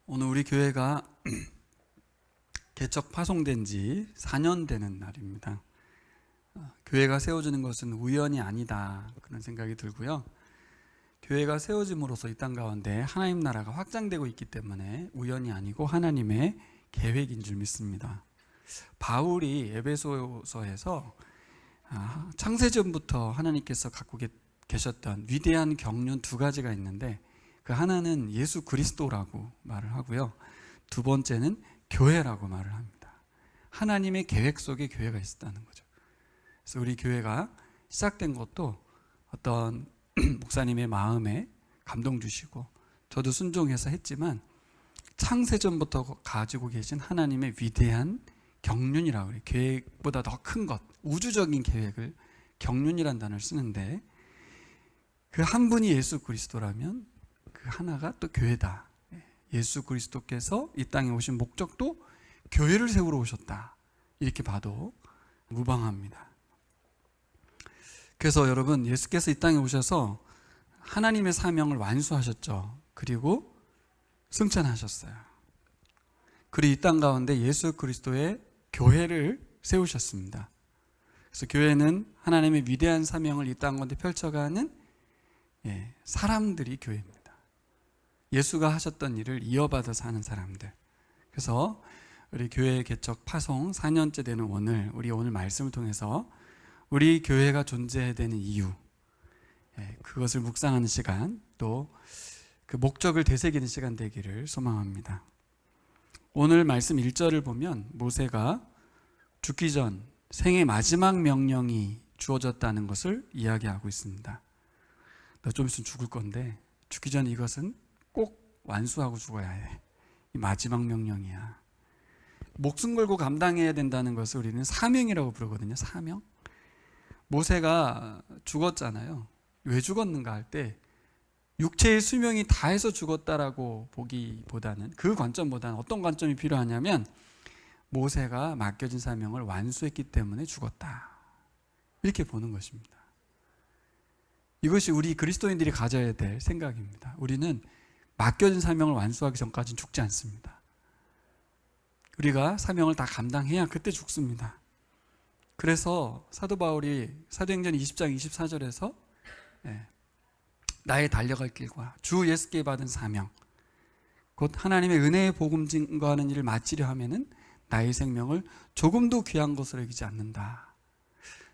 오늘 우리 교회가 개척 파송된 지 4년 되는 날입니다. 교회가 세워지는 것은 우연이 아니다, 그런 생각이 들고요. 교회가 세워짐으로써 이 땅 가운데 하나님 나라가 확장되고 있기 때문에 우연이 아니고 하나님의 계획인 줄 믿습니다. 바울이 에베소서에서 창세전부터 하나님께서 갖고 계셨던 위대한 경륜 두 가지가 있는데, 그 하나는 예수 그리스도라고 말을 하고요, 두 번째는 교회라고 말을 합니다. 하나님의 계획 속에 교회가 있었다는 거죠. 그래서 우리 교회가 시작된 것도 어떤 목사님의 마음에 감동 주시고 저도 순종해서 했지만, 창세전부터 가지고 계신 하나님의 위대한 경륜이라고 해요. 계획보다 더 큰 것, 우주적인 계획을 경륜이라는 단어를 쓰는데, 그 한 분이 예수 그리스도라면 그 하나가 또 교회다. 예수 그리스도께서 이 땅에 오신 목적도 교회를 세우러 오셨다, 이렇게 봐도 무방합니다. 그래서 여러분, 예수께서 이 땅에 오셔서 하나님의 사명을 완수하셨죠. 그리고 승천하셨어요. 그리고 이 땅 가운데 예수 그리스도의 교회를 세우셨습니다. 그래서 교회는 하나님의 위대한 사명을 이 땅 가운데 펼쳐가는 사람들이 교회입니다. 예수가 하셨던 일을 이어받아서 하는 사람들. 그래서 우리 교회 개척 파송 4년째 되는 오늘, 우리 오늘 말씀을 통해서 우리 교회가 존재해야 되는 이유, 그것을 묵상하는 시간, 또 그 목적을 되새기는 시간 되기를 소망합니다. 오늘 말씀 1절을 보면 모세가 죽기 전 생의 마지막 명령이 주어졌다는 것을 이야기하고 있습니다. 너 좀 있으면 죽을 건데 죽기 전 이것은 꼭 완수하고 죽어야 해. 이 마지막 명령이야. 목숨 걸고 감당해야 된다는 것을 우리는 사명이라고 부르거든요. 사명. 모세가 죽었잖아요. 왜 죽었는가 할 때 육체의 수명이 다해서 죽었다라고 보기보다는, 그 관점보다는 어떤 관점이 필요하냐면, 모세가 맡겨진 사명을 완수했기 때문에 죽었다, 이렇게 보는 것입니다. 이것이 우리 그리스도인들이 가져야 될 생각입니다. 우리는 맡겨진 사명을 완수하기 전까지는 죽지 않습니다. 우리가 사명을 다 감당해야 그때 죽습니다. 그래서 사도 바울이 사도행전 20장 24절에서 나의 달려갈 길과 주 예수께 받은 사명, 곧 하나님의 은혜의 복음 증거하는 일을 마치려 하면은 나의 생명을 조금도 귀한 것으로 여기지 않는다.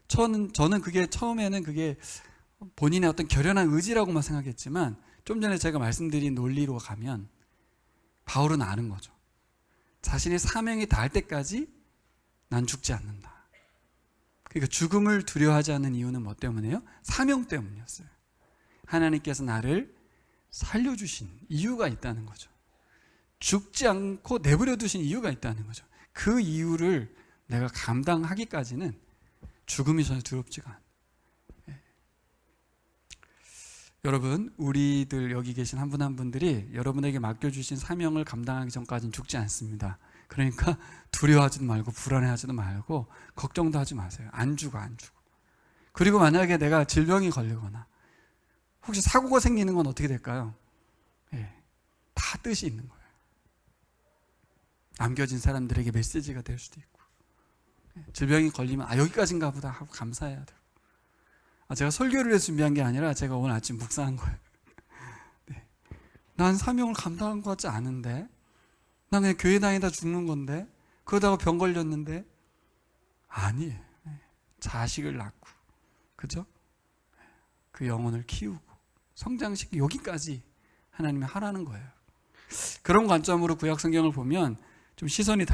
저는 그게 처음에는 그게 본인의 어떤 결연한 의지라고만 생각했지만, 좀 전에 제가 말씀드린 논리로 가면 바울은 아는 거죠. 자신의 사명이 닿을 때까지 난 죽지 않는다. 그러니까 죽음을 두려워하지 않는 이유는 뭐 때문에요? 사명 때문이었어요. 하나님께서 나를 살려주신 이유가 있다는 거죠. 죽지 않고 내버려 두신 이유가 있다는 거죠. 그 이유를 내가 감당하기까지는 죽음이 전혀 두렵지가 않아요. 여러분, 우리들 여기 계신 한 분 한 분들이 여러분에게 맡겨주신 사명을 감당하기 전까지는 죽지 않습니다. 그러니까 두려워하지도 말고 불안해하지도 말고 걱정도 하지 마세요. 안 죽어. 그리고 만약에 내가 질병이 걸리거나 혹시 사고가 생기는 건 어떻게 될까요? 다 뜻이 있는 거예요. 남겨진 사람들에게 메시지가 될 수도 있고, 질병이 걸리면 여기까지인가 보다 하고 감사해야 돼요. 제가 설교를 해서 준비한 게 아니라 제가 오늘 아침 묵상한 거예요. 난 사명을 감당한 것 같지 않은데, 난 그냥 교회 다니다 죽는 건데, 그러다가 병 걸렸는데, 아니에요. 자식을 낳고, 그죠? 그 영혼을 키우고 성장시키고, 여기까지 하나님이 하라는 거예요. 그런 관점으로 구약 성경을 보면 좀 시선이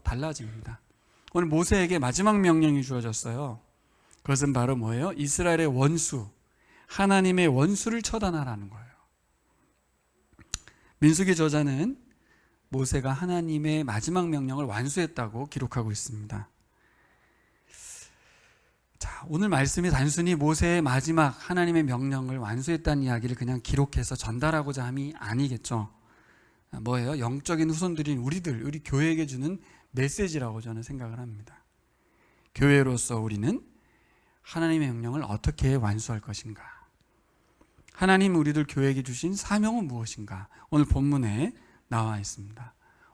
달라집니다. 오늘 모세에게 마지막 명령이 주어졌어요. 그것은 바로 뭐예요? 이스라엘의 원수, 하나님의 원수를 처단하라는 거예요. 민수기 저자는 모세가 하나님의 마지막 명령을 완수했다고 기록하고 있습니다. 자, 오늘 말씀이 단순히 모세의 마지막 하나님의 명령을 완수했다는 이야기를 그냥 기록해서 전달하고자 함이 아니겠죠. 뭐예요? 영적인 후손들인 우리 교회에게 주는 메시지라고 저는 생각을 합니다. 교회로서 우리는 하나님의 명령을 어떻게 완수할 것인가? 하나님 우리들 교회에게 주신 사명은 무엇인가? 오늘 본문에 나와 있습니다.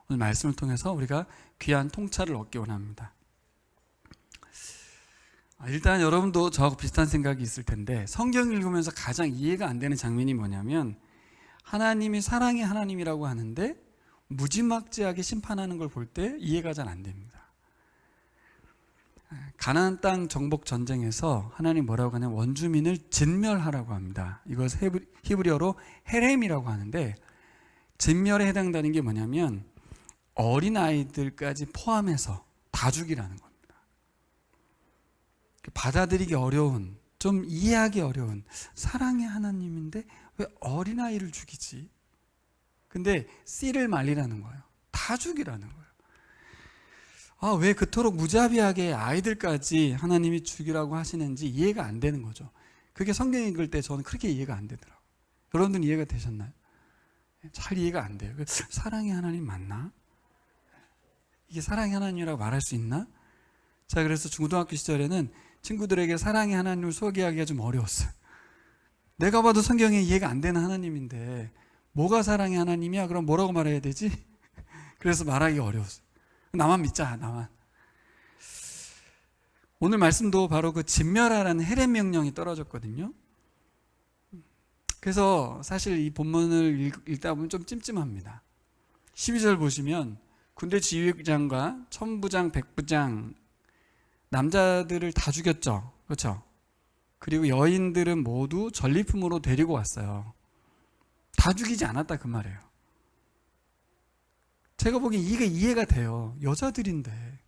오늘 말씀을 통해서 우리가 귀한 통찰을 얻기 원합니다. 일단 여러분도 저하고 비슷한 생각이 있을 텐데, 성경 읽으면서 가장 이해가 안 되는 장면이 뭐냐면, 하나님이 사랑의 하나님이라고 하는데 무지막지하게 심판하는 걸 볼 때 이해가 잘 안 됩니다. 가나안 땅 정복 전쟁에서 하나님 뭐라고 하냐면 원주민을 진멸하라고 합니다. 이것을 히브리어로 헤렘이라고 하는데, 진멸에 해당되는 게 뭐냐면 어린아이들까지 포함해서 다 죽이라는 겁니다. 받아들이기 어려운, 좀 이해하기 어려운 사랑의 하나님인데 왜 어린아이를 죽이지? 근데 씨를 말리라는 거예요. 다 죽이라는 거예요. 왜 그토록 무자비하게 아이들까지 하나님이 죽이라고 하시는지 이해가 안 되는 거죠. 그게 성경 읽을 때 저는 그렇게 이해가 안 되더라고요. 여러분들은 이해가 되셨나요? 잘 이해가 안 돼요. 사랑의 하나님 맞나? 이게 사랑의 하나님이라고 말할 수 있나? 자, 그래서 중고등학교 시절에는 친구들에게 사랑의 하나님을 소개하기가 좀 어려웠어요. 내가 봐도 성경에 이해가 안 되는 하나님인데 뭐가 사랑의 하나님이야? 그럼 뭐라고 말해야 되지? 그래서 말하기 어려웠어요. 나만 믿자, 나만. 오늘 말씀도 바로 그 진멸하라는 헤렘 명령이 떨어졌거든요. 그래서 사실 이 본문을 읽다 보면 좀 찜찜합니다. 12절 보시면 군대 지휘장과 천부장, 백부장, 남자들을 다 죽였죠. 그렇죠? 그리고 여인들은 모두 전리품으로 데리고 왔어요. 다 죽이지 않았다 그 말이에요. 제가 보기엔 이게 이해가 돼요. 여자들인데.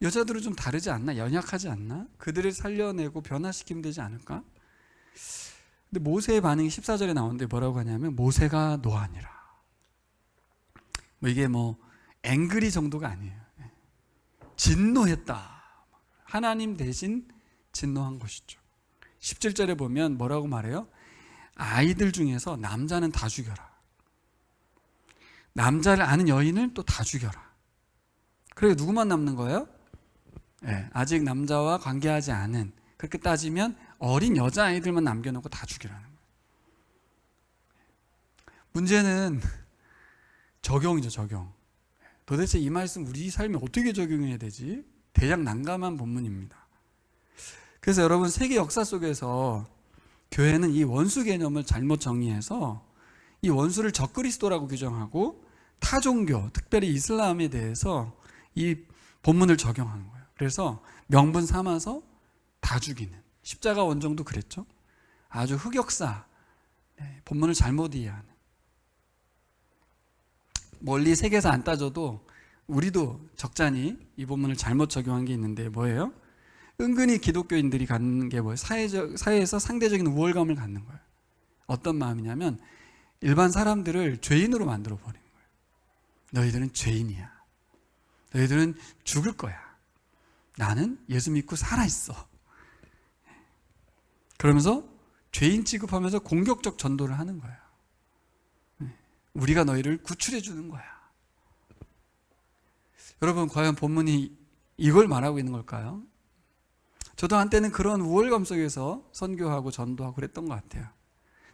여자들은 좀 다르지 않나? 연약하지 않나? 그들을 살려내고 변화시키면 되지 않을까? 근데 모세의 반응이 14절에 나오는데 뭐라고 하냐면 모세가 노하니라. 이게 앵그리 정도가 아니에요. 진노했다. 하나님 대신 진노한 것이죠. 17절에 보면 뭐라고 말해요? 아이들 중에서 남자는 다 죽여라. 남자를 아는 여인을 또 다 죽여라. 그래 누구만 남는 거예요? 아직 남자와 관계하지 않은, 그렇게 따지면 어린 여자아이들만 남겨놓고 다 죽이라는 거예요. 문제는 적용이죠, 적용. 도대체 이 말씀 우리 삶에 어떻게 적용해야 되지? 대략 난감한 본문입니다. 그래서 여러분, 세계 역사 속에서 교회는 이 원수 개념을 잘못 정의해서 이 원수를 적그리스도라고 규정하고 타종교, 특별히 이슬람에 대해서 이 본문을 적용하는 거예요. 그래서 명분 삼아서 다 죽이는, 십자가 원정도 그랬죠. 아주 흑역사, 본문을 잘못 이해하는. 멀리 세계에서 안 따져도 우리도 적잖이 이 본문을 잘못 적용한 게 있는데 뭐예요? 은근히 기독교인들이 갖는 게 뭐예요? 사회에서 상대적인 우월감을 갖는 거예요. 어떤 마음이냐면 일반 사람들을 죄인으로 만들어 버리는 거예요. 너희들은 죄인이야. 너희들은 죽을 거야. 나는 예수 믿고 살아있어. 그러면서 죄인 취급하면서 공격적 전도를 하는 거예요. 우리가 너희를 구출해 주는 거야. 여러분, 과연 본문이 이걸 말하고 있는 걸까요? 저도 한때는 그런 우월감 속에서 선교하고 전도하고 그랬던 것 같아요.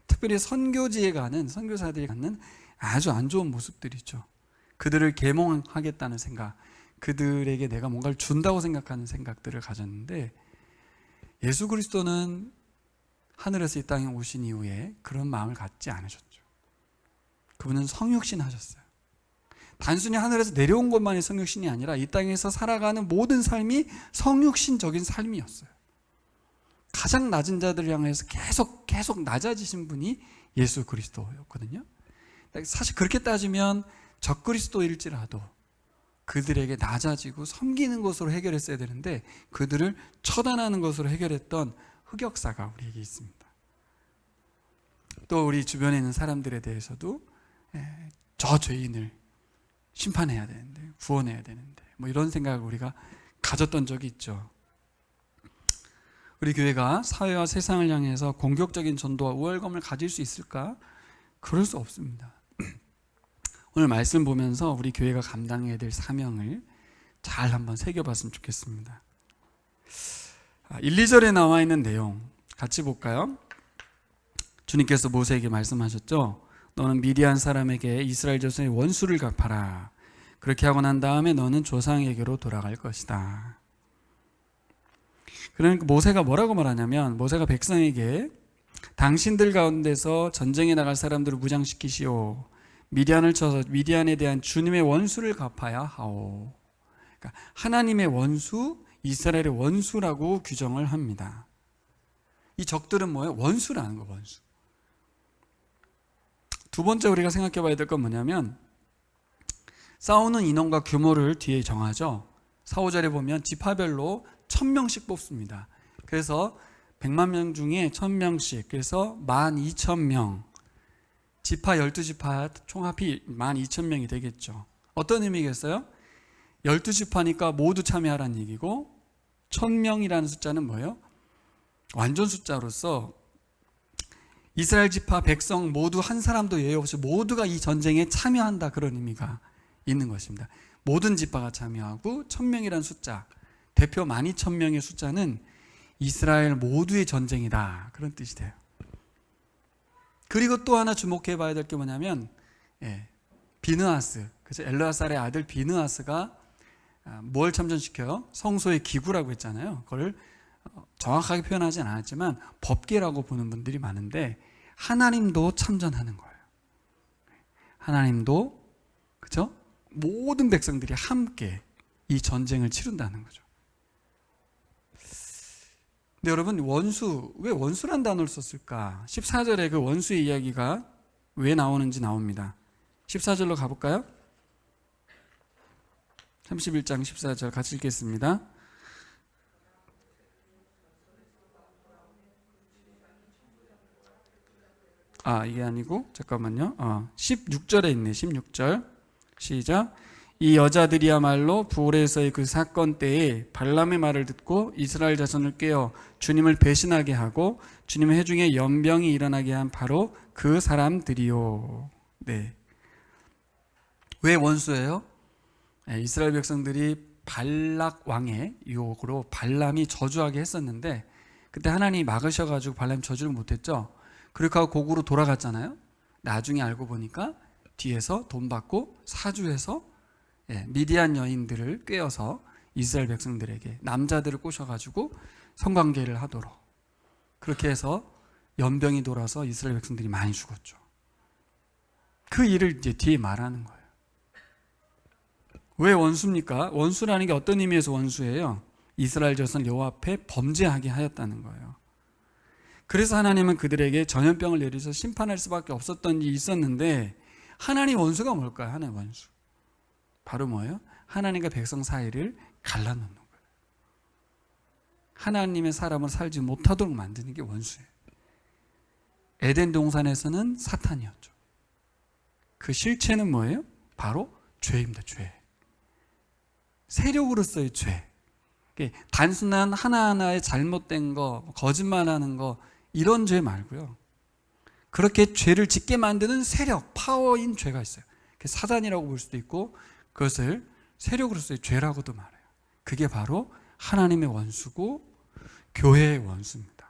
특별히 선교지에 가는 선교사들이 갖는 아주 안 좋은 모습들이죠. 그들을 계몽하겠다는 생각, 그들에게 내가 뭔가를 준다고 생각하는 생각들을 가졌는데, 예수 그리스도는 하늘에서 이 땅에 오신 이후에 그런 마음을 갖지 않으셨죠. 그분은 성육신 하셨어요. 단순히 하늘에서 내려온 것만이 성육신이 아니라 이 땅에서 살아가는 모든 삶이 성육신적인 삶이었어요. 가장 낮은 자들을 향해서 계속 낮아지신 분이 예수 그리스도였거든요. 사실 그렇게 따지면 적그리스도일지라도 그들에게 낮아지고 섬기는 것으로 해결했어야 되는데 그들을 처단하는 것으로 해결했던 흑역사가 우리에게 있습니다. 또 우리 주변에 있는 사람들에 대해서도 저 죄인을 심판해야 되는데, 구원해야 되는데, 이런 생각을 우리가 가졌던 적이 있죠. 우리 교회가 사회와 세상을 향해서 공격적인 전도와 우월감을 가질 수 있을까? 그럴 수 없습니다. 오늘 말씀 보면서 우리 교회가 감당해야 될 사명을 잘 한번 새겨봤으면 좋겠습니다. 1, 2절에 나와 있는 내용 같이 볼까요? 주님께서 모세에게 말씀하셨죠. 너는 미디안 사람에게 이스라엘 자손의 원수를 갚아라. 그렇게 하고 난 다음에 너는 조상에게로 돌아갈 것이다. 그러니까 모세가 뭐라고 말하냐면, 모세가 백성에게 당신들 가운데서 전쟁에 나갈 사람들을 무장시키시오. 미디안을 쳐서 미디안에 대한 주님의 원수를 갚아야 하오. 그러니까 하나님의 원수, 이스라엘의 원수라고 규정을 합니다. 이 적들은 뭐예요? 원수라는 거, 원수. 두 번째 우리가 생각해 봐야 될 건 뭐냐면, 싸우는 인원과 규모를 뒤에 정하죠. 4, 5절에 보면 지파별로 1000명씩 뽑습니다. 그래서 100만 명 중에 1000명씩, 그래서 12,000명, 지파 12지파 총합이 12,000명이 되겠죠. 어떤 의미겠어요? 12지파니까 모두 참여하라는 얘기고, 1000명이라는 숫자는 뭐예요? 완전 숫자로서 이스라엘 지파 백성 모두 한 사람도 예외 없이 모두가 이 전쟁에 참여한다, 그런 의미가 있는 것입니다. 모든 지파가 참여하고 1000명이라는 숫자, 대표 12,000명의 숫자는 이스라엘 모두의 전쟁이다, 그런 뜻이 돼요. 그리고 또 하나 주목해 봐야 될 게 뭐냐면, 비느하스, 그래서 엘르아살의 아들 비느하스가 뭘 참전시켜요? 성소의 기구라고 했잖아요. 그걸 정확하게 표현하진 않았지만 법궤라고 보는 분들이 많은데, 하나님도 참전하는 거예요. 하나님도, 그렇죠? 모든 백성들이 함께 이 전쟁을 치른다는 거죠. 근데 여러분, 원수, 왜 원수란 단어를 썼을까? 14절에 그 원수의 이야기가 왜 나오는지 나옵니다. 14절로 가볼까요? 31장 14절 같이 읽겠습니다. 이게 아니고, 잠깐만요. 16절에 있네. 16절. 시작. 이 여자들이야말로 부올에서의 그 사건 때에 발람의 말을 듣고 이스라엘 자손을 깨어 주님을 배신하게 하고 주님의 회중에 연병이 일어나게 한 바로 그 사람들이요. 네. 왜 원수예요? 이스라엘 백성들이 발락 왕의 유혹으로 발람이 저주하게 했었는데, 그때 하나님이 막으셔가지고 발람이 저주를 못했죠. 그렇게 하고 고국으로 돌아갔잖아요. 나중에 알고 보니까 뒤에서 돈 받고 사주해서 미디안 여인들을 꿰어서 이스라엘 백성들에게 남자들을 꼬셔가지고 성관계를 하도록, 그렇게 해서 연병이 돌아서 이스라엘 백성들이 많이 죽었죠. 그 일을 이제 뒤에 말하는 거예요. 왜 원수입니까? 원수라는 게 어떤 의미에서 원수예요? 이스라엘 자손을 여호와 앞에 범죄하게 하였다는 거예요. 그래서 하나님은 그들에게 전염병을 내리셔서 심판할 수밖에 없었던 일이 있었는데, 하나님 원수가 뭘까요? 하나님 원수. 바로 뭐예요? 하나님과 백성 사이를 갈라놓는 거예요. 하나님의 사람을 살지 못하도록 만드는 게 원수예요. 에덴 동산에서는 사탄이었죠. 그 실체는 뭐예요? 바로 죄입니다. 죄. 세력으로서의 죄. 단순한 하나하나의 잘못된 거, 거짓말하는 거, 이런 죄 말고요. 그렇게 죄를 짓게 만드는 세력, 파워인 죄가 있어요. 사단이라고 볼 수도 있고, 그것을 세력으로서의 죄라고도 말해요. 그게 바로 하나님의 원수고 교회의 원수입니다.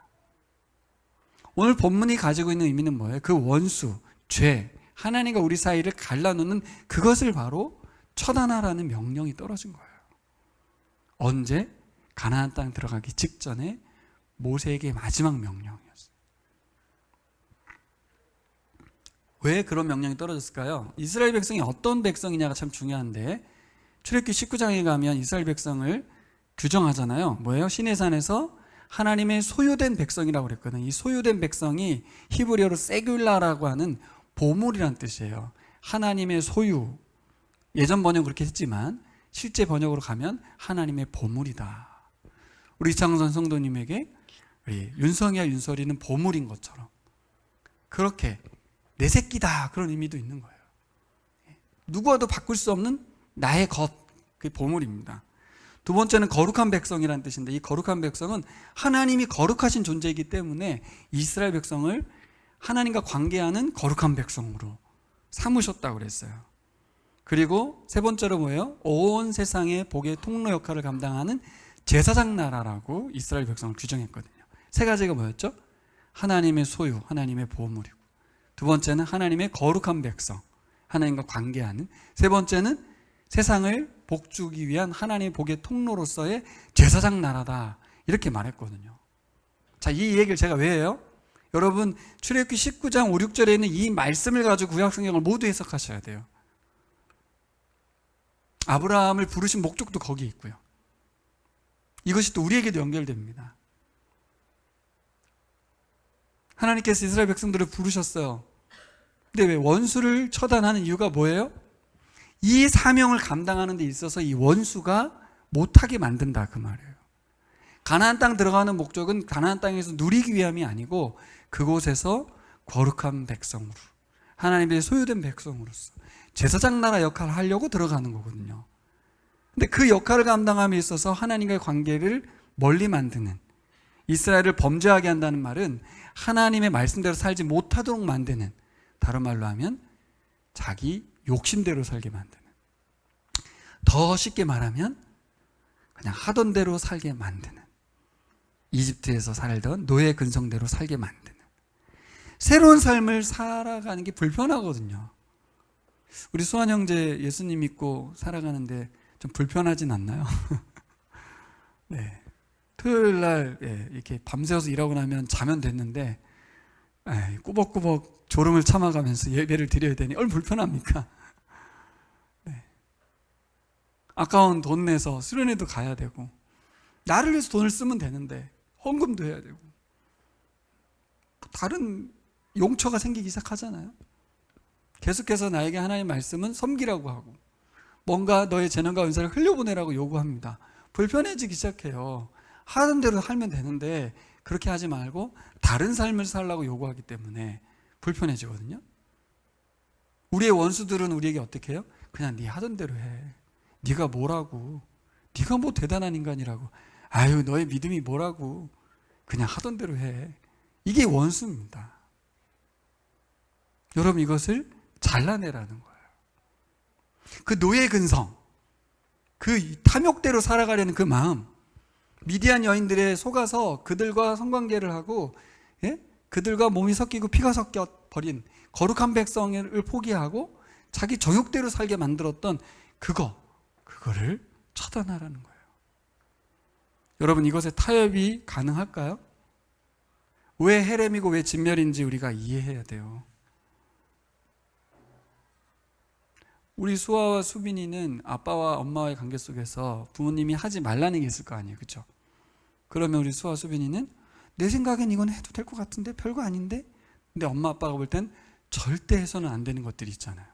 오늘 본문이 가지고 있는 의미는 뭐예요? 그 원수, 죄, 하나님과 우리 사이를 갈라놓는 그것을 바로 처단하라는 명령이 떨어진 거예요. 언제? 가나안 땅 들어가기 직전에 모세에게 마지막 명령이었어요. 왜 그런 명령이 떨어졌을까요? 이스라엘 백성이 어떤 백성이냐가 참 중요한데, 출애굽기 19장에 가면 이스라엘 백성을 규정하잖아요. 뭐예요? 시내산에서 하나님의 소유된 백성이라고 그랬거든요. 이 소유된 백성이 히브리어로 세귤라라고 하는 보물이란 뜻이에요. 하나님의 소유. 예전 번역 그렇게 했지만 실제 번역으로 가면 하나님의 보물이다. 우리 이창선 성도님에게 우리 윤성이와 윤설이는 보물인 것처럼, 그렇게 내 새끼다, 그런 의미도 있는 거예요. 누구와도 바꿀 수 없는 나의 것, 그게 보물입니다. 두 번째는 거룩한 백성이라는 뜻인데, 이 거룩한 백성은 하나님이 거룩하신 존재이기 때문에 이스라엘 백성을 하나님과 관계하는 거룩한 백성으로 삼으셨다고 그랬어요. 그리고 세 번째로 뭐예요? 온 세상의 복의 통로 역할을 감당하는 제사장 나라라고 이스라엘 백성을 규정했거든요. 세 가지가 뭐였죠? 하나님의 소유, 하나님의 보물이고, 두 번째는 하나님의 거룩한 백성, 하나님과 관계하는. 세 번째는 세상을 복주기 위한 하나님의 복의 통로로서의 제사장 나라다. 이렇게 말했거든요. 자, 이 얘기를 제가 왜 해요? 여러분, 출애굽기 19장 5, 6절에 있는 이 말씀을 가지고 구약 성경을 모두 해석하셔야 돼요. 아브라함을 부르신 목적도 거기에 있고요. 이것이 또 우리에게도 연결됩니다. 하나님께서 이스라엘 백성들을 부르셨어요. 근데 왜 원수를 처단하는 이유가 뭐예요? 이 사명을 감당하는 데 있어서 이 원수가 못하게 만든다, 그 말이에요. 가나안 땅 들어가는 목적은 가나안 땅에서 누리기 위함이 아니고 그곳에서 거룩한 백성으로, 하나님의 소유된 백성으로서 제사장 나라 역할을 하려고 들어가는 거거든요. 근데 그 역할을 감당함에 있어서 하나님과의 관계를 멀리 만드는, 이스라엘을 범죄하게 한다는 말은 하나님의 말씀대로 살지 못하도록 만드는, 다른 말로 하면 자기 욕심대로 살게 만드는, 더 쉽게 말하면 그냥 하던 대로 살게 만드는, 이집트에서 살던 노예 근성대로 살게 만드는, 새로운 삶을 살아가는 게 불편하거든요. 우리 수환 형제 예수님 믿고 살아가는데 좀 불편하진 않나요? 네. 토요일 날 이렇게 밤새워서 일하고 나면 자면 됐는데 꾸벅꾸벅 졸음을 참아가면서 예배를 드려야 되니 얼마나 불편합니까? 네. 아까운 돈 내서 수련회도 가야 되고, 나를 위해서 돈을 쓰면 되는데 헌금도 해야 되고, 다른 용처가 생기기 시작하잖아요. 계속해서 나에게 하나님의 말씀은 섬기라고 하고, 뭔가 너의 재능과 은사를 흘려보내라고 요구합니다. 불편해지기 시작해요. 하던 대로 살면 되는데 그렇게 하지 말고 다른 삶을 살라고 요구하기 때문에 불편해지거든요. 우리의 원수들은 우리에게 어떻게 해요? 그냥 네 하던 대로 해. 네가 뭐라고, 네가 뭐 대단한 인간이라고, 아유 너의 믿음이 뭐라고, 그냥 하던 대로 해. 이게 원수입니다. 여러분, 이것을 잘라내라는 거예요. 그 노예 근성, 그 탐욕대로 살아가려는 그 마음, 미디안 여인들의 속아서 그들과 성관계를 하고, 그들과 몸이 섞이고 피가 섞여 버린 거룩한 백성을 포기하고 자기 정욕대로 살게 만들었던 그거를 처단하라는 거예요. 여러분, 이것에 타협이 가능할까요? 왜 헤렘이고 왜 진멸인지 우리가 이해해야 돼요. 우리 수아와 수빈이는 아빠와 엄마와의 관계 속에서 부모님이 하지 말라는 게 있을 거 아니에요, 그렇죠? 그러면 우리 수아와 수빈이는 내 생각엔 이건 해도 될 것 같은데, 별거 아닌데? 근데 엄마 아빠가 볼 땐 절대 해서는 안 되는 것들이 있잖아요.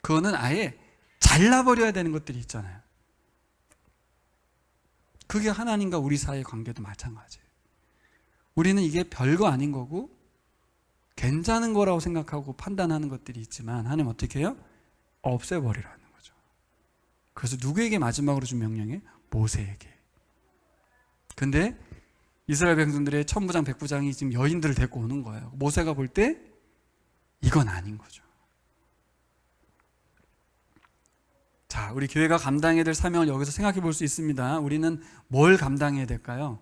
그거는 아예 잘라버려야 되는 것들이 있잖아요. 그게 하나님과 우리 사이의 관계도 마찬가지예요. 우리는 이게 별거 아닌 거고 괜찮은 거라고 생각하고 판단하는 것들이 있지만, 하나님 어떻게 해요? 없애버리라는 거죠. 그래서 누구에게 마지막으로 준 명령이에요? 모세에게. 근데 이스라엘 백성들의 천부장 백부장이 지금 여인들을 데리고 오는 거예요. 모세가 볼 때 이건 아닌 거죠. 자, 우리 교회가 감당해야 될 사명을 여기서 생각해 볼 수 있습니다. 우리는 뭘 감당해야 될까요?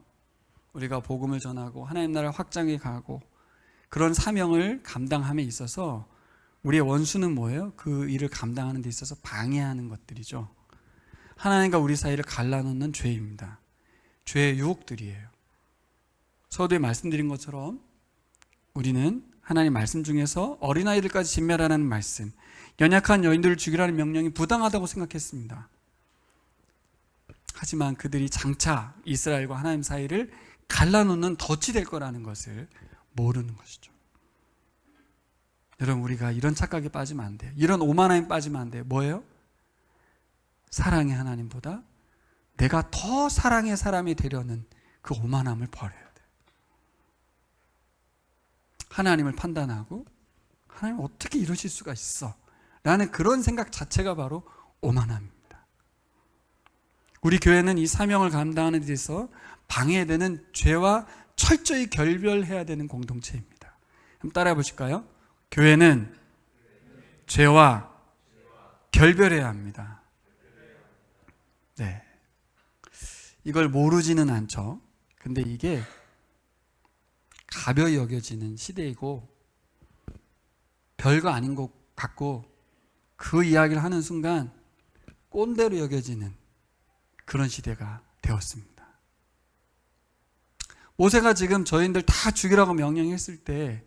우리가 복음을 전하고 하나님 나라 확장해 가고 그런 사명을 감당함에 있어서 우리의 원수는 뭐예요? 그 일을 감당하는 데 있어서 방해하는 것들이죠. 하나님과 우리 사이를 갈라놓는 죄입니다. 죄의 유혹들이에요. 서두에 말씀드린 것처럼 우리는 하나님 말씀 중에서 어린아이들까지 진멸하라는 말씀, 연약한 여인들을 죽이라는 명령이 부당하다고 생각했습니다. 하지만 그들이 장차 이스라엘과 하나님 사이를 갈라놓는 덫이 될 거라는 것을 모르는 것이죠. 여러분, 우리가 이런 착각에 빠지면 안 돼요. 이런 오만함에 빠지면 안 돼요. 뭐예요? 사랑의 하나님보다 내가 더 사랑의 사람이 되려는 그 오만함을 버려야 돼요. 하나님을 판단하고 하나님 어떻게 이러실 수가 있어? 라는 그런 생각 자체가 바로 오만함입니다. 우리 교회는 이 사명을 감당하는 데 있어서 방해되는 죄와 철저히 결별해야 되는 공동체입니다. 한번 따라해 보실까요? 교회는 죄와 결별해야 합니다. 네. 이걸 모르지는 않죠. 근데 이게 가벼이 여겨지는 시대이고 별거 아닌 것 같고 그 이야기를 하는 순간 꼰대로 여겨지는 그런 시대가 되었습니다. 모세가 지금 저희들 다 죽이라고 명령했을 때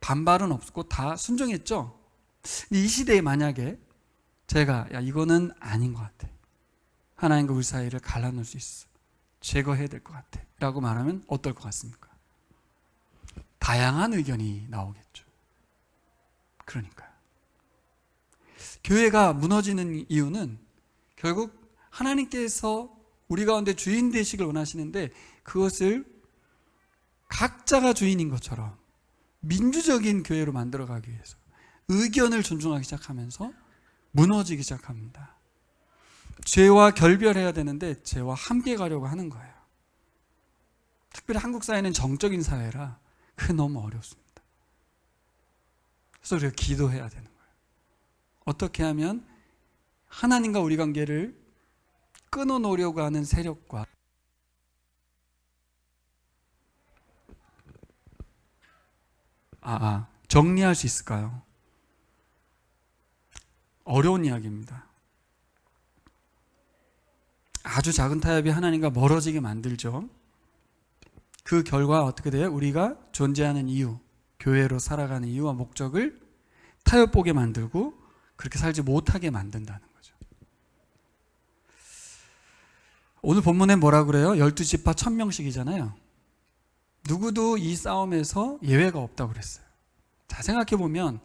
반발은 없고 다 순종했죠. 이 시대에 만약에 제가 이거는 아닌 것 같아, 하나님과 우리 사이를 갈라놓을 수 있어, 제거해야 될 것 같아 라고 말하면 어떨 것 같습니까? 다양한 의견이 나오겠죠. 그러니까요. 교회가 무너지는 이유는 결국 하나님께서 우리 가운데 주인 되시길 원하시는데 그것을 각자가 주인인 것처럼 민주적인 교회로 만들어가기 위해서 의견을 존중하기 시작하면서 무너지기 시작합니다. 죄와 결별해야 되는데 죄와 함께 가려고 하는 거예요. 특별히 한국 사회는 정적인 사회라 그게 너무 어렵습니다. 그래서 우리가 기도해야 되는 거예요. 어떻게 하면 하나님과 우리 관계를 끊어놓으려고 하는 세력과 정리할 수 있을까요? 어려운 이야기입니다. 아주 작은 타협이 하나님과 멀어지게 만들죠. 그 결과 어떻게 돼요? 우리가 존재하는 이유, 교회로 살아가는 이유와 목적을 타협보게 만들고 그렇게 살지 못하게 만든다는 거죠. 오늘 본문에 뭐라 그래요? 12지파 1000명씩이잖아요. 누구도 이 싸움에서 예외가 없다고 그랬어요. 자, 생각해보면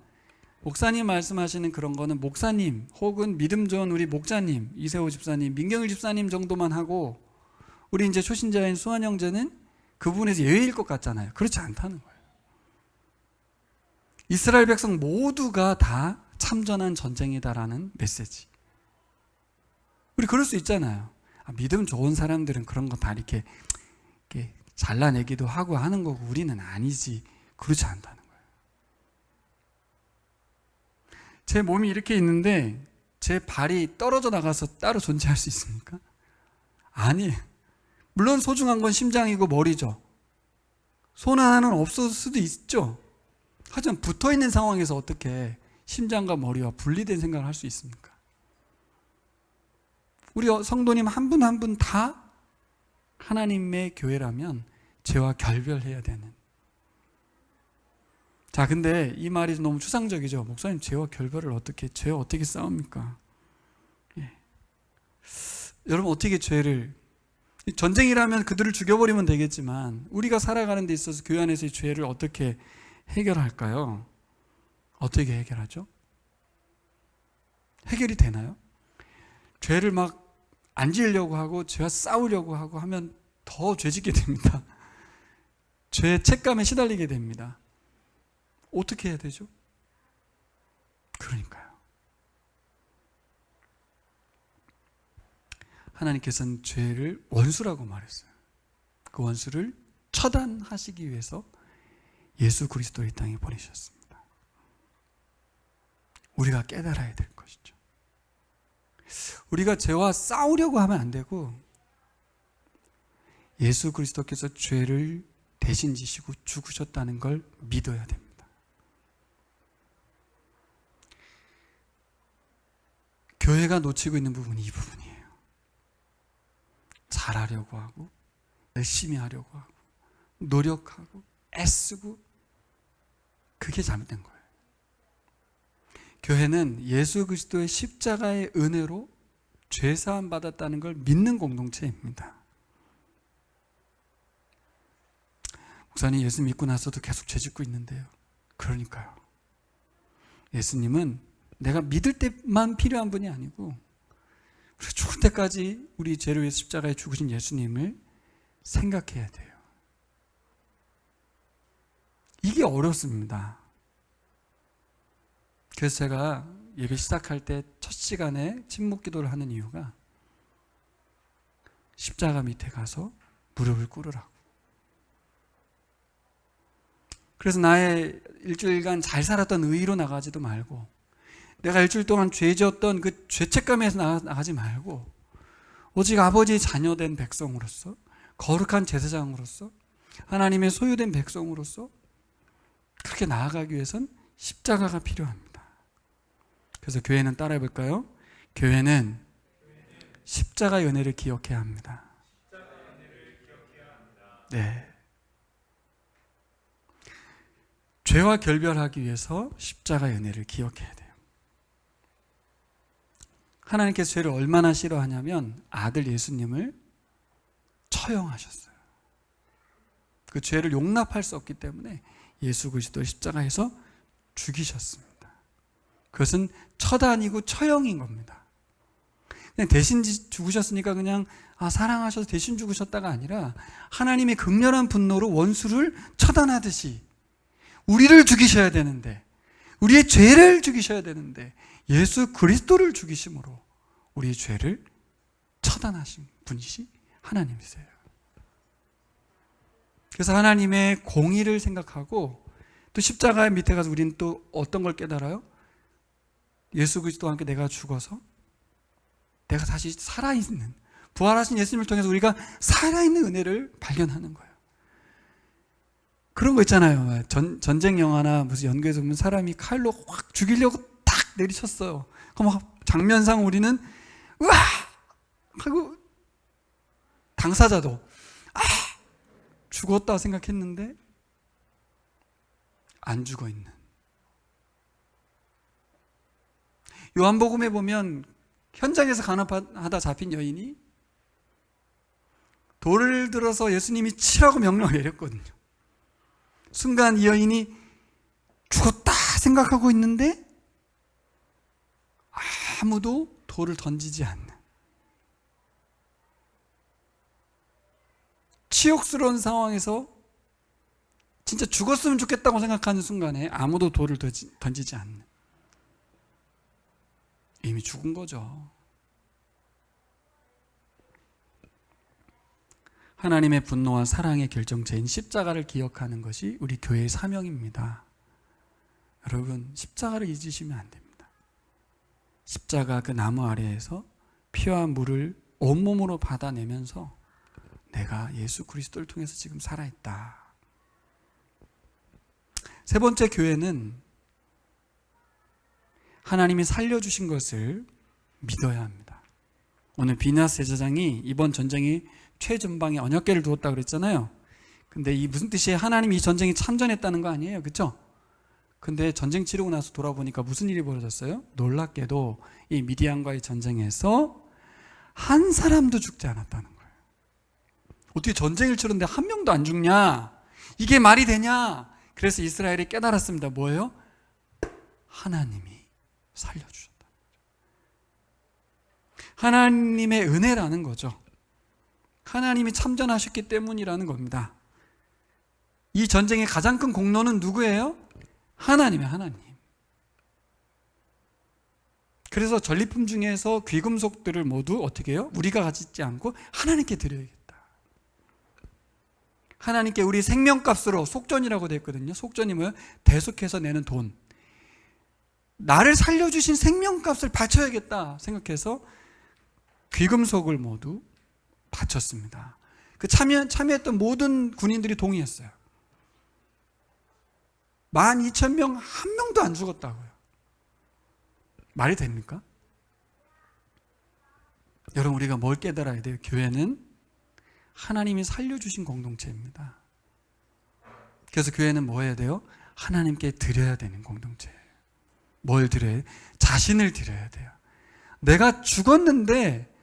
목사님 말씀하시는 그런 거는 목사님 혹은 믿음 좋은 우리 목자님, 이세호 집사님, 민경일 집사님 정도만 하고 우리 이제 초신자인 수환 형제는 그 부분에서 예외일 것 같잖아요. 그렇지 않다는 거예요. 이스라엘 백성 모두가 다 참전한 전쟁이다라는 메시지. 우리 그럴 수 있잖아요. 믿음 좋은 사람들은 그런 거 다 이렇게 잘라내기도 하고 하는 거고 우리는 아니지. 그렇지 않다는 거예요. 제 몸이 이렇게 있는데 제 발이 떨어져 나가서 따로 존재할 수 있습니까? 아니에요. 물론 소중한 건 심장이고 머리죠. 손 하나는 없을 수도 있죠. 하지만 붙어있는 상황에서 어떻게 심장과 머리와 분리된 생각을 할 수 있습니까? 우리 성도님 한 분 한 분 다 하나님의 교회라면 죄와 결별해야 되는. 자, 근데 이 말이 너무 추상적이죠. 목사님, 죄와 결별을 죄와 어떻게 싸웁니까? 예. 여러분, 어떻게 죄를, 전쟁이라면 그들을 죽여버리면 되겠지만 우리가 살아가는 데 있어서 교회 안에서의 죄를 어떻게 해결할까요? 어떻게 해결하죠? 해결이 되나요? 죄를 막 안 지으려고 하고 죄와 싸우려고 하고 하면 더 죄짓게 됩니다. 죄의 책감에 시달리게 됩니다. 어떻게 해야 되죠? 그러니까요. 하나님께서는 죄를 원수라고 말했어요. 그 원수를 처단하시기 위해서 예수 그리스도를 이 땅에 보내셨습니다. 우리가 깨달아야 될 것이죠. 우리가 죄와 싸우려고 하면 안 되고 예수 그리스도께서 죄를 대신 지시고 죽으셨다는 걸 믿어야 됩니다. 교회가 놓치고 있는 부분이 이 부분이에요. 잘하려고 하고 열심히 하려고 하고 노력하고 애쓰고 그게 잘못된 거예요. 교회는 예수 그리스도의 십자가의 은혜로 죄사함 받았다는 걸 믿는 공동체입니다. 목사님, 예수 믿고 나서도 계속 죄 짓고 있는데요. 그러니까요. 예수님은 내가 믿을 때만 필요한 분이 아니고 우리 죽을 때까지 우리 죄를 위해 십자가에 죽으신 예수님을 생각해야 돼요. 이게 어렵습니다. 그래서 제가 예배 시작할 때 첫 시간에 침묵 기도를 하는 이유가 십자가 밑에 가서 무릎을 꿇으라고. 그래서 나의 일주일간 잘 살았던 의의로 나가지도 말고 내가 일주일 동안 죄 지었던 그 죄책감에서 나가지 말고 오직 아버지의 자녀된 백성으로서 거룩한 제사장으로서 하나님의 소유된 백성으로서 그렇게 나아가기 위해선 십자가가 필요합니다. 그래서 교회는 따라해 볼까요? 교회는 십자가의 은혜를 기억해야 합니다. 네. 죄와 결별하기 위해서 십자가의 은혜를 기억해야 돼요. 하나님께서 죄를 얼마나 싫어하냐면 아들 예수님을 처형하셨어요. 그 죄를 용납할 수 없기 때문에 예수 그리스도를 십자가에서 죽이셨습니다. 그것은 처단이고 처형인 겁니다. 그냥 대신 죽으셨으니까 그냥 사랑하셔서 대신 죽으셨다가 아니라 하나님의 극렬한 분노로 원수를 처단하듯이 우리를 죽이셔야 되는데, 우리의 죄를 죽이셔야 되는데 예수 그리스도를 죽이심으로 우리의 죄를 처단하신 분이시 하나님이세요. 그래서 하나님의 공의를 생각하고 또 십자가 밑에 가서 우리는 또 어떤 걸 깨달아요? 예수 그리스도와 함께 내가 죽어서 내가 다시 살아있는, 부활하신 예수님을 통해서 우리가 살아있는 은혜를 발견하는 거예요. 그런 거 있잖아요. 전쟁 영화나 무슨 연극에서 보면 사람이 칼로 확 죽이려고 딱 내리쳤어요. 그럼 장면상 우리는 으아! 하고 당사자도 죽었다 생각했는데 안 죽어 있는. 요한복음에 보면 현장에서 간압하다 잡힌 여인이 돌을 들어서 예수님이 치라고 명령을 내렸거든요. 순간 이 여인이 죽었다 생각하고 있는데 아무도 돌을 던지지 않는, 치욕스러운 상황에서 진짜 죽었으면 좋겠다고 생각하는 순간에 아무도 돌을 던지지 않는, 이미 죽은 거죠. 하나님의 분노와 사랑의 결정체인 십자가를 기억하는 것이 우리 교회의 사명입니다. 여러분, 십자가를 잊으시면 안 됩니다. 십자가 그 나무 아래에서 피와 물을 온몸으로 받아내면서 내가 예수 그리스도를 통해서 지금 살아있다. 세 번째, 교회는 하나님이 살려주신 것을 믿어야 합니다. 오늘 비나스 제사장이 이번 전쟁이 최전방에 언약궤를 두었다 그랬잖아요. 근데 이 무슨 뜻이에요? 하나님이 이 전쟁에 참전했다는 거 아니에요, 그렇죠? 근데 전쟁 치르고 나서 돌아보니까 무슨 일이 벌어졌어요? 놀랍게도 이 미디안과의 전쟁에서 한 사람도 죽지 않았다는 거예요. 어떻게 전쟁을 치르는데 한 명도 안 죽냐? 이게 말이 되냐? 그래서 이스라엘이 깨달았습니다. 뭐예요? 하나님이 살려주셨다. 하나님의 은혜라는 거죠. 하나님이 참전하셨기 때문이라는 겁니다. 이 전쟁의 가장 큰 공로는 누구예요? 하나님의 하나님. 그래서 전리품 중에서 귀금속들을 모두 어떻게 해요? 우리가 가지지 않고 하나님께 드려야겠다. 하나님께 우리 생명값으로, 속전이라고 되어 있거든요. 속전이 뭐예요? 대속해서 내는 돈. 나를 살려주신 생명값을 바쳐야겠다 생각해서 귀금속을 모두 바쳤습니다. 그 참여했던 모든 군인들이 동의했어요. 12,000명 한 명도 안 죽었다고요. 말이 됩니까? 여러분, 우리가 뭘 깨달아야 돼요? 교회는 하나님이 살려주신 공동체입니다. 그래서 교회는 뭐 해야 돼요? 하나님께 드려야 되는 공동체예요. 뭘 드려야 돼요? 자신을 드려야 돼요. 내가 죽었는데,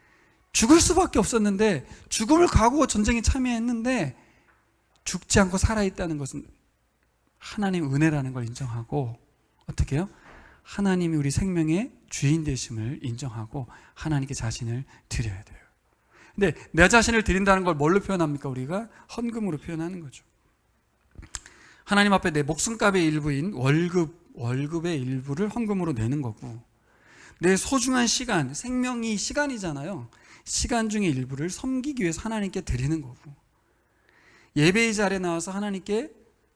죽을 수밖에 없었는데, 죽음을 각오하고 전쟁에 참여했는데 죽지 않고 살아있다는 것은 하나님의 은혜라는 걸 인정하고, 어떻게 해요? 하나님이 우리 생명의 주인 되심을 인정하고 하나님께 자신을 드려야 돼요. 근데 내 자신을 드린다는 걸 뭘로 표현합니까? 우리가 헌금으로 표현하는 거죠. 하나님 앞에 내 목숨값의 일부인 월급의 일부를 헌금으로 내는 거고, 내 소중한 시간, 생명이 시간이잖아요. 시간 중의 일부를 섬기기 위해서 하나님께 드리는 거고, 예배의 자리에 나와서 하나님께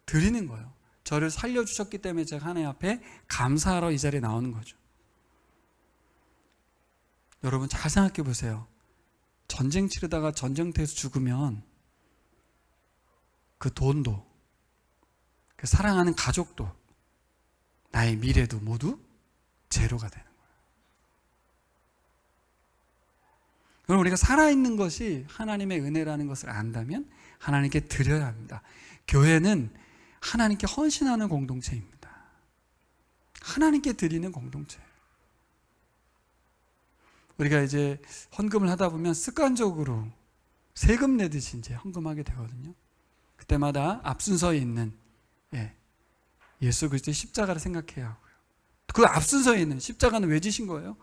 드리는 거예요. 저를 살려주셨기 때문에 제가 하나님 앞에 감사하러 이 자리에 나오는 거죠. 여러분, 잘 생각해 보세요. 전쟁 치르다가 전쟁터에서 죽으면 그 돈도, 그 사랑하는 가족도, 나의 미래도 모두 제로가 되는 거예요. 그럼 우리가 살아있는 것이 하나님의 은혜라는 것을 안다면 하나님께 드려야 합니다. 교회는 하나님께 헌신하는 공동체입니다. 하나님께 드리는 공동체예요. 우리가 이제 헌금을 하다 보면 습관적으로 세금 내듯이 이제 헌금하게 되거든요. 그때마다 앞순서에 있는 예수 그리스도의 십자가를 생각해야 하고요. 그 앞순서에 있는 십자가는 왜 지신 거예요?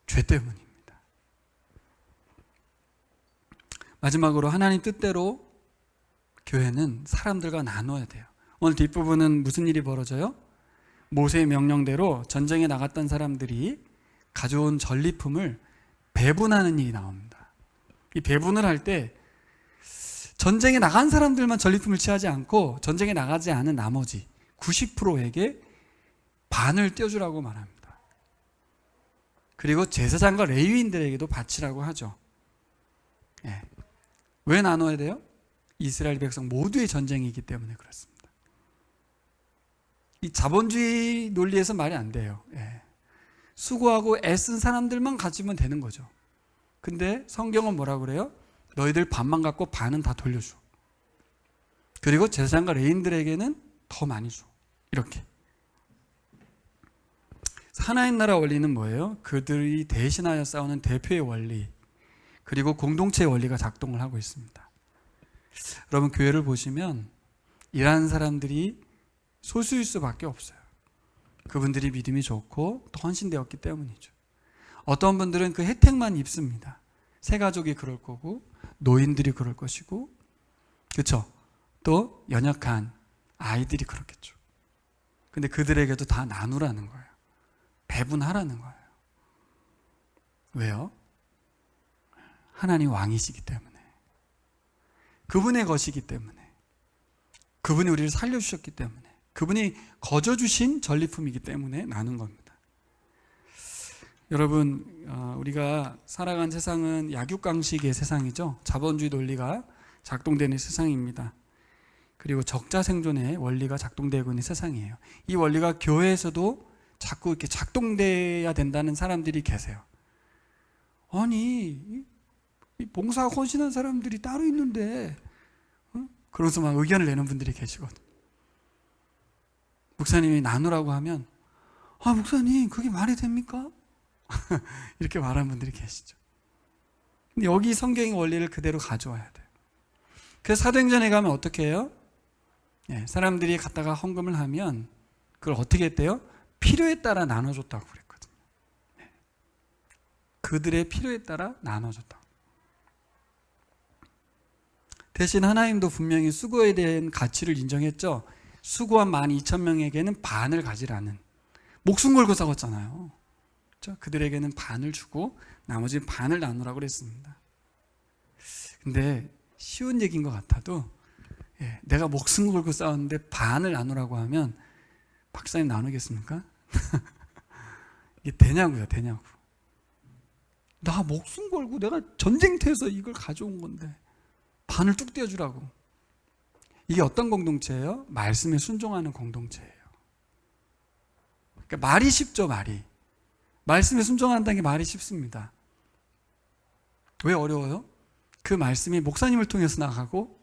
죄 때문입니다. 마지막으로 하나님 뜻대로 교회는 사람들과 나눠야 돼요. 오늘 뒷부분은 무슨 일이 벌어져요? 모세의 명령대로 전쟁에 나갔던 사람들이 가져온 전리품을 배분하는 일이 나옵니다. 이 배분을 할 때 전쟁에 나간 사람들만 전리품을 취하지 않고 전쟁에 나가지 않은 나머지 90%에게 반을 떼어주라고 말합니다. 그리고 제사장과 레위인들에게도 바치라고 하죠. 왜 나눠야 돼요? 이스라엘 백성 모두의 전쟁이기 때문에 그렇습니다. 이 자본주의 논리에서 말이 안 돼요. 수고하고 애쓴 사람들만 가지면 되는 거죠. 근데 성경은 뭐라고 그래요? 너희들 반만 갖고 반은 다 돌려줘. 그리고 제사장과 레위인들에게는 더 많이 줘. 이렇게. 하나님 나라 원리는 뭐예요? 그들이 대신하여 싸우는 대표의 원리, 그리고 공동체의 원리가 작동을 하고 있습니다. 여러분, 교회를 보시면 일하는 사람들이 소수일 수밖에 없어요. 그분들이 믿음이 좋고 또 헌신되었기 때문이죠. 어떤 분들은 그 혜택만 입습니다. 새 가족이 그럴 거고 노인들이 그럴 것이고, 그렇죠? 또 연약한 아이들이 그렇겠죠. 근데 그들에게도 다 나누라는 거예요. 배분하라는 거예요. 왜요? 하나님 왕이시기 때문에, 그분의 것이기 때문에, 그분이 우리를 살려주셨기 때문에, 그분이 거저주신 전리품이기 때문에 나눈 겁니다. 여러분, 우리가 살아간 세상은 약육강식의 세상이죠. 자본주의 논리가 작동되는 세상입니다. 그리고 적자 생존의 원리가 작동되고 있는 세상이에요. 이 원리가 교회에서도 자꾸 이렇게 작동돼야 된다는 사람들이 계세요. 아니, 이 봉사 헌신한 사람들이 따로 있는데, 그러면서 막 의견을 내는 분들이 계시거든. 목사님이 나누라고 하면, 목사님, 그게 말이 됩니까? 이렇게 말하는 분들이 계시죠. 근데 여기 성경의 원리를 그대로 가져와야 돼요. 그래서 사도행전에 가면 어떻게 해요? 사람들이 갖다가 헌금을 하면 그걸 어떻게 했대요? 필요에 따라 나눠줬다고 그랬거든요. 그들의 필요에 따라 나눠줬다고. 대신 하나님도 분명히 수고에 대한 가치를 인정했죠. 수고한 12,000명에게는 반을 가지라는, 목숨 걸고 싸웠잖아요. 그렇죠? 그들에게는 반을 주고 나머지 반을 나누라고 그랬습니다. 근데 쉬운 얘기인 것 같아도 내가 목숨 걸고 싸웠는데 반을 나누라고 하면 박사님 나누겠습니까? 이게 되냐고요, 되냐고. 나 목숨 걸고 내가 전쟁터에서 이걸 가져온 건데 반을 뚝 떼어주라고. 이게 어떤 공동체예요? 말씀에 순종하는 공동체예요. 그러니까 말이 쉽죠, 말이. 말씀에 순종한다는 게 말이 쉽습니다. 왜 어려워요? 그 말씀이 목사님을 통해서 나가고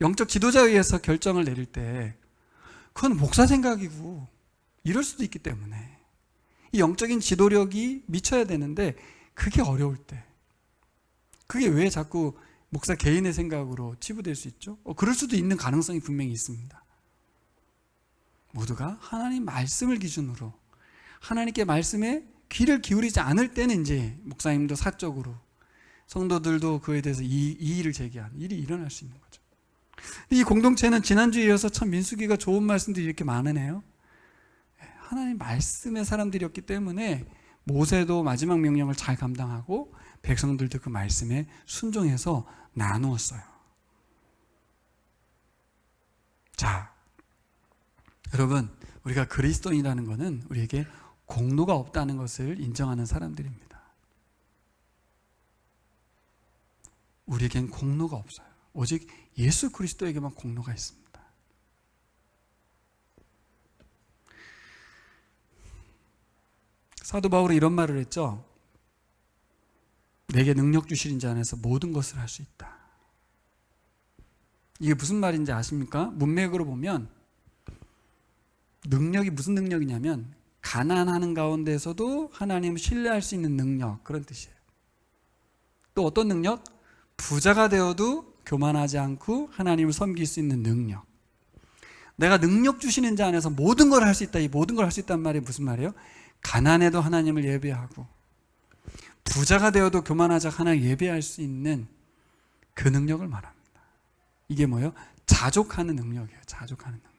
영적 지도자에 의해서 결정을 내릴 때 그건 목사 생각이고 이럴 수도 있기 때문에, 이 영적인 지도력이 미쳐야 되는데 그게 어려울 때, 그게 왜 자꾸 목사 개인의 생각으로 치부될 수 있죠? 그럴 수도 있는 가능성이 분명히 있습니다. 모두가 하나님 말씀을 기준으로 하나님께 말씀에 귀를 기울이지 않을 때는 이제 목사님도 사적으로, 성도들도 그에 대해서 이의를 제기하는 일이 일어날 수 있는 거죠. 이 공동체는 지난주에 이어서 참 민수기가 좋은 말씀들이 이렇게 많으네요. 하나님 말씀의 사람들이었기 때문에 모세도 마지막 명령을 잘 감당하고 백성들도 그 말씀에 순종해서 나누었어요. 자, 여러분, 우리가 그리스도인이라는 것은 우리에게 공로가 없다는 것을 인정하는 사람들입니다. 우리에겐 공로가 없어요. 오직 예수 그리스도에게만 공로가 있습니다. 사도 바울은 이런 말을 했죠. 내게 능력 주시는 자 안에서 모든 것을 할 수 있다. 이게 무슨 말인지 아십니까? 문맥으로 보면 능력이 무슨 능력이냐면 가난하는 가운데서도 하나님을 신뢰할 수 있는 능력, 그런 뜻이에요. 또 어떤 능력? 부자가 되어도 교만하지 않고 하나님을 섬길 수 있는 능력. 내가 능력 주시는 자 안에서 모든 걸 할 수 있다. 이 모든 걸 할 수 있다는 말이 무슨 말이에요? 가난해도 하나님을 예배하고 부자가 되어도 교만하지 않고 하나님을 예배할 수 있는 그 능력을 말합니다. 이게 뭐예요? 자족하는 능력이에요. 자족하는 능력.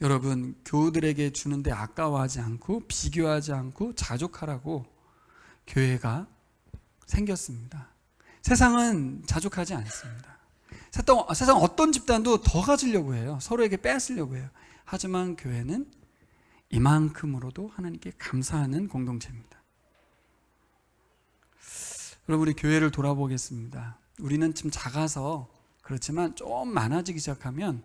여러분, 교우들에게 주는데 아까워하지 않고 비교하지 않고 자족하라고 교회가 생겼습니다. 세상은 자족하지 않습니다. 세상 어떤 집단도 더 가지려고 해요. 서로에게 뺏으려고 해요. 하지만 교회는 이만큼으로도 하나님께 감사하는 공동체입니다. 여러분, 우리 교회를 돌아보겠습니다. 우리는 좀 작아서 그렇지만 좀 많아지기 시작하면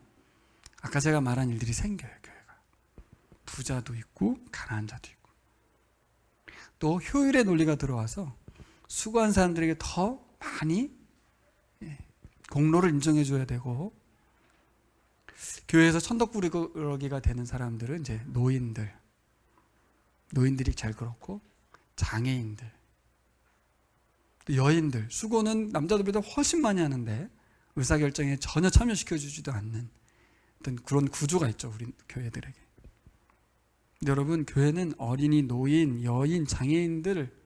아까 제가 말한 일들이 생겨요. 교회가 부자도 있고 가난한 자도 있고, 또 효율의 논리가 들어와서 수고한 사람들에게 더 많이 공로를 인정해 줘야 되고, 교회에서 천덕꾸러기가 되는 사람들은 이제 노인들이 제일 그렇고, 장애인들, 또 여인들, 수고는 남자들보다 훨씬 많이 하는데 의사결정에 전혀 참여시켜주지도 않는 어떤 그런 구조가 있죠, 우리 교회들에게. 여러분, 교회는 어린이, 노인, 여인, 장애인들,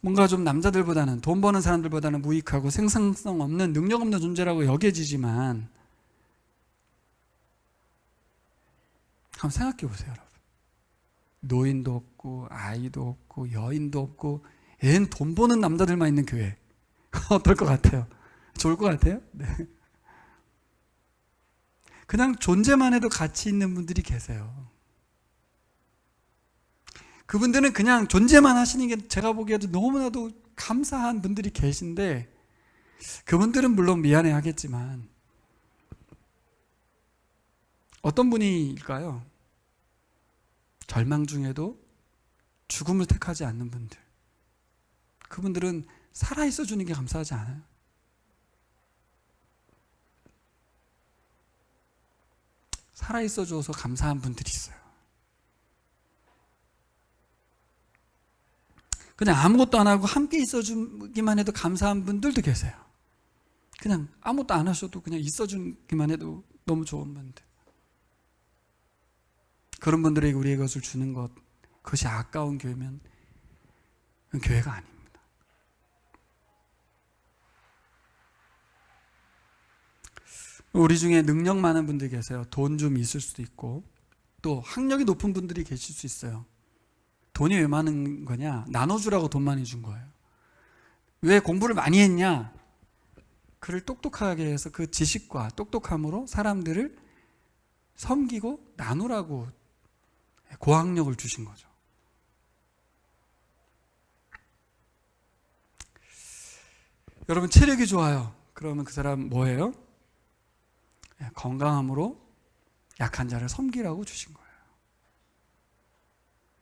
뭔가 좀 남자들보다는, 돈 버는 사람들보다는 무익하고 생산성 없는, 능력 없는 존재라고 여겨지지만, 한번 생각해 보세요, 여러분. 노인도 없고 아이도 없고 여인도 없고 애는 돈 버는 남자들만 있는 교회. 어떨 것 같아요? 좋을 것 같아요? 네. 그냥 존재만 해도 가치 있는 분들이 계세요. 그분들은 그냥 존재만 하시는 게 제가 보기에도 너무나도 감사한 분들이 계신데, 그분들은 물론 미안해 하겠지만 어떤 분일까요? 절망 중에도 죽음을 택하지 않는 분들. 그분들은 살아있어 주는 게 감사하지 않아요? 살아있어 줘서 감사한 분들이 있어요. 그냥 아무것도 안 하고 함께 있어 주기만 해도 감사한 분들도 계세요. 그냥 아무것도 안 하셔도 그냥 있어 주기만 해도 너무 좋은 분들. 그런 분들에게 우리의 것을 주는 것, 그것이 아까운 교회면 그건 교회가 아닙니다. 우리 중에 능력 많은 분들이 계세요. 돈 좀 있을 수도 있고, 또 학력이 높은 분들이 계실 수 있어요. 돈이 왜 많은 거냐? 나눠주라고 돈 많이 준 거예요. 왜 공부를 많이 했냐? 그를 똑똑하게 해서 그 지식과 똑똑함으로 사람들을 섬기고 나누라고 고학력을 주신 거죠. 여러분, 체력이 좋아요. 그러면 그 사람 뭐예요? 건강함으로 약한 자를 섬기라고 주신 거예요.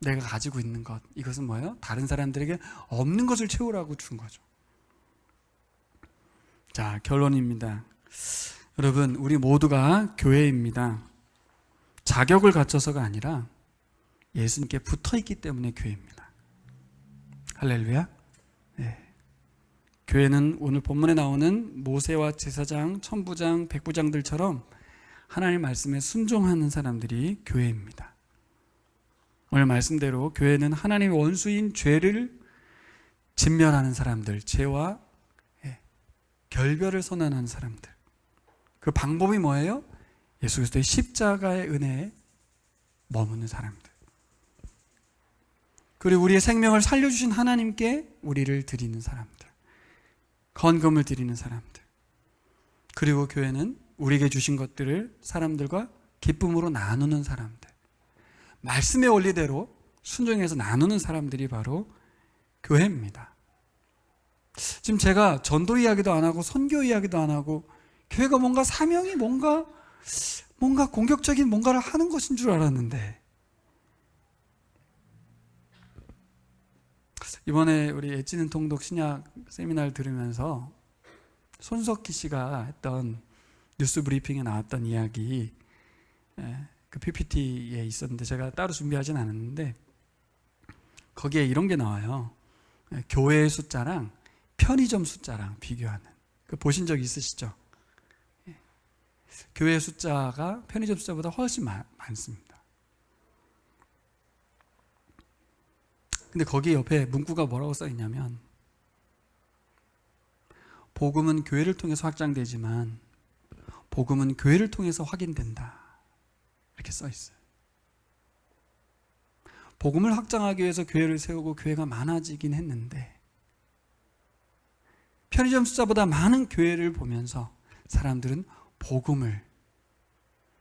내가 가지고 있는 것, 이것은 뭐예요? 다른 사람들에게 없는 것을 채우라고 준 거죠. 자, 결론입니다. 여러분, 우리 모두가 교회입니다. 자격을 갖춰서가 아니라 예수님께 붙어있기 때문에 교회입니다. 할렐루야. 네. 교회는 오늘 본문에 나오는 모세와 제사장, 천부장, 백부장들처럼 하나님 말씀에 순종하는 사람들이 교회입니다. 오늘 말씀대로 교회는 하나님의 원수인 죄를 진멸하는 사람들, 죄와 결별을 선언하는 사람들. 그 방법이 뭐예요? 예수 그리스도의 십자가의 은혜에 머무는 사람들. 그리고 우리의 생명을 살려주신 하나님께 우리를 드리는 사람들, 헌금을 드리는 사람들. 그리고 교회는 우리에게 주신 것들을 사람들과 기쁨으로 나누는 사람들, 말씀의 원리대로 순종해서 나누는 사람들이 바로 교회입니다. 지금 제가 전도 이야기도 안 하고 선교 이야기도 안 하고 교회가 뭔가 사명이 뭔가 공격적인 뭔가를 하는 것인 줄 알았는데, 이번에 우리 애찌는 통독 신약 세미나를 들으면서 손석희 씨가 했던 뉴스 브리핑에 나왔던 이야기, 그 PPT에 있었는데 제가 따로 준비하진 않았는데 거기에 이런 게 나와요. 교회의 숫자랑 편의점 숫자랑 비교하는. 그 보신 적 있으시죠? 교회 숫자가 편의점 숫자보다 훨씬 많습니다. 근데 거기 옆에 문구가 뭐라고 써 있냐면, 복음은 교회를 통해서 확장되지만 복음은 교회를 통해서 확인된다, 이렇게 써 있어요. 복음을 확장하기 위해서 교회를 세우고 교회가 많아지긴 했는데, 편의점 숫자보다 많은 교회를 보면서 사람들은 복음을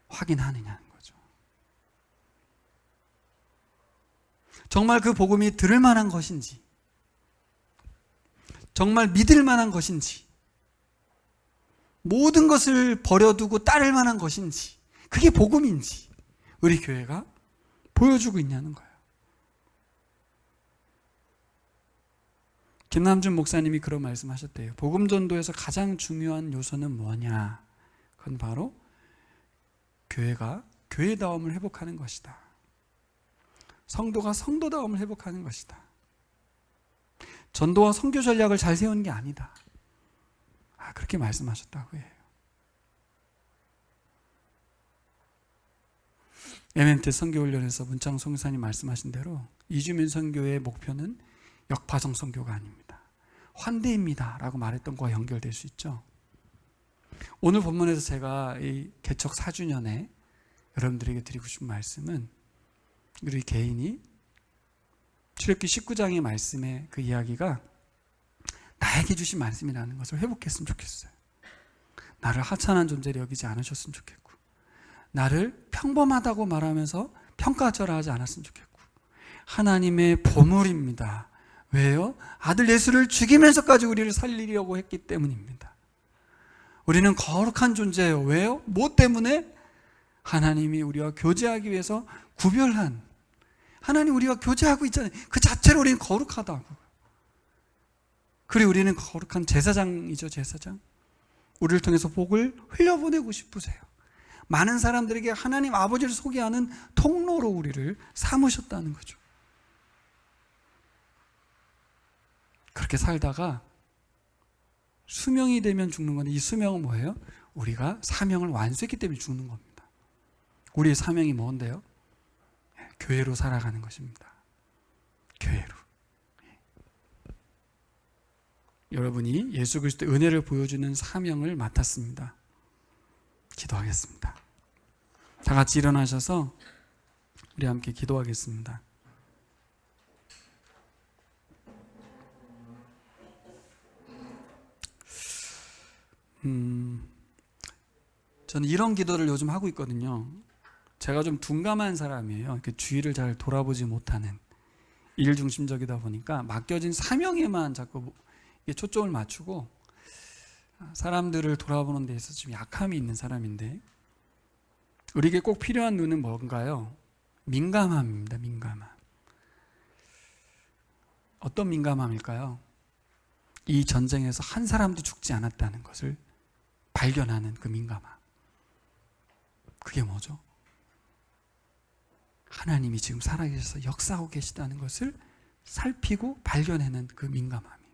확인하느냐는 거죠. 정말 그 복음이 들을 만한 것인지, 정말 믿을 만한 것인지, 모든 것을 버려두고 따를 만한 것인지, 그게 복음인지 우리 교회가 보여주고 있냐는 거예요. 김남준 목사님이 그런 말씀하셨대요. 복음 전도에서 가장 중요한 요소는 뭐냐? 그건 바로 교회가 교회다움을 회복하는 것이다. 성도가 성도다움을 회복하는 것이다. 전도와 선교 전략을 잘 세우는 게 아니다. 그렇게 말씀하셨다고 해요. MMT 선교훈련에서 문창송 목사님 말씀하신 대로 이주민 선교의 목표는 역파성 선교가 아닙니다. 환대입니다 라고 말했던 거와 연결될 수 있죠. 오늘 본문에서 제가 이 개척 4주년에 여러분들에게 드리고 싶은 말씀은, 우리 개인이 출애굽기 19장의 말씀의 그 이야기가 나에게 주신 말씀이라는 것을 회복했으면 좋겠어요. 나를 하찮은 존재로 여기지 않으셨으면 좋겠고, 나를 평범하다고 말하면서 평가절하하지 않았으면 좋겠고, 하나님의 보물입니다. 왜요? 아들 예수를 죽이면서까지 우리를 살리려고 했기 때문입니다. 우리는 거룩한 존재예요. 왜요? 뭐 때문에? 하나님이 우리와 교제하기 위해서 구별한, 하나님 우리와 교제하고 있잖아요. 그 자체로 우리는 거룩하다고. 그리고 우리는 거룩한 제사장이죠. 제사장. 우리를 통해서 복을 흘려보내고 싶으세요. 많은 사람들에게 하나님 아버지를 소개하는 통로로 우리를 삼으셨다는 거죠. 그렇게 살다가 수명이 되면 죽는 건데, 이 수명은 뭐예요? 우리가 사명을 완수했기 때문에 죽는 겁니다. 우리의 사명이 뭔데요? 교회로 살아가는 것입니다. 교회로. 여러분이 예수 그리스도의 은혜를 보여주는 사명을 맡았습니다. 기도하겠습니다. 다 같이 일어나셔서 우리 함께 기도하겠습니다. 저는 이런 기도를 요즘 하고 있거든요. 제가 좀 둔감한 사람이에요. 이렇게 주위를 잘 돌아보지 못하는, 일 중심적이다 보니까 맡겨진 사명에만 자꾸 초점을 맞추고 사람들을 돌아보는 데 있어서 좀 약함이 있는 사람인데, 우리에게 꼭 필요한 눈은 뭔가요? 민감함입니다. 민감함. 어떤 민감함일까요? 이 전쟁에서 한 사람도 죽지 않았다는 것을 발견하는 그 민감함. 그게 뭐죠? 하나님이 지금 살아계셔서 역사하고 계시다는 것을 살피고 발견하는 그 민감함이,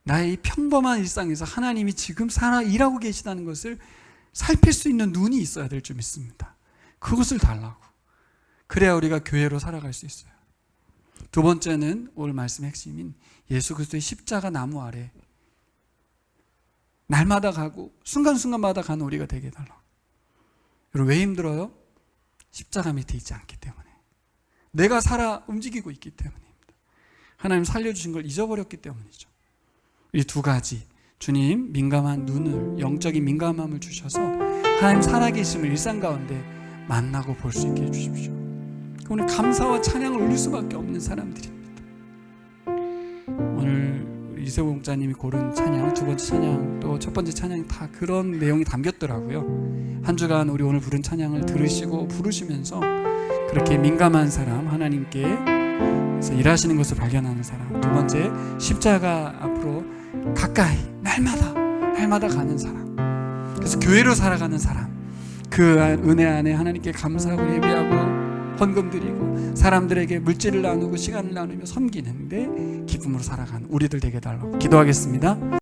나의 이 평범한 일상에서 하나님이 지금 일하고 계시다는 것을 살필 수 있는 눈이 있어야 될 줄 믿습니다. 그것을 달라고. 그래야 우리가 교회로 살아갈 수 있어요. 두 번째는 오늘 말씀의 핵심인 예수 그리스도의 십자가 나무 아래 날마다 가고 순간순간마다 가는 우리가 되게 해달라고. 여러분, 왜 힘들어요? 십자가 밑에 있지 않기 때문에, 내가 살아 움직이고 있기 때문입니다. 하나님 살려주신 걸 잊어버렸기 때문이죠. 이 두 가지, 주님 민감한 눈을, 영적인 민감함을 주셔서 하나님 살아계심을 일상 가운데 만나고 볼 수 있게 해주십시오. 오늘 감사와 찬양을 올릴 수밖에 없는 사람들입니다. 오늘 이 이세호 목자님이 고른 찬양, 두 번째 찬양, 또 첫 번째 찬양 다 그런 내용이 담겼더라고요. 한 주간 우리 오늘 부른 찬양을 들으시고 부르시면서 그렇게 민감한 사람, 하나님께 일하시는 것을 발견하는 사람, 두 번째 십자가 앞으로 가까이 날마다 가는 사람, 그래서 교회로 살아가는 사람, 그 은혜 안에 하나님께 감사하고 예배하고 헌금 드리고 사람들에게 물질을 나누고 시간을 나누며 섬기는데 기쁨으로 살아가는 우리들 되게 달라고 기도하겠습니다.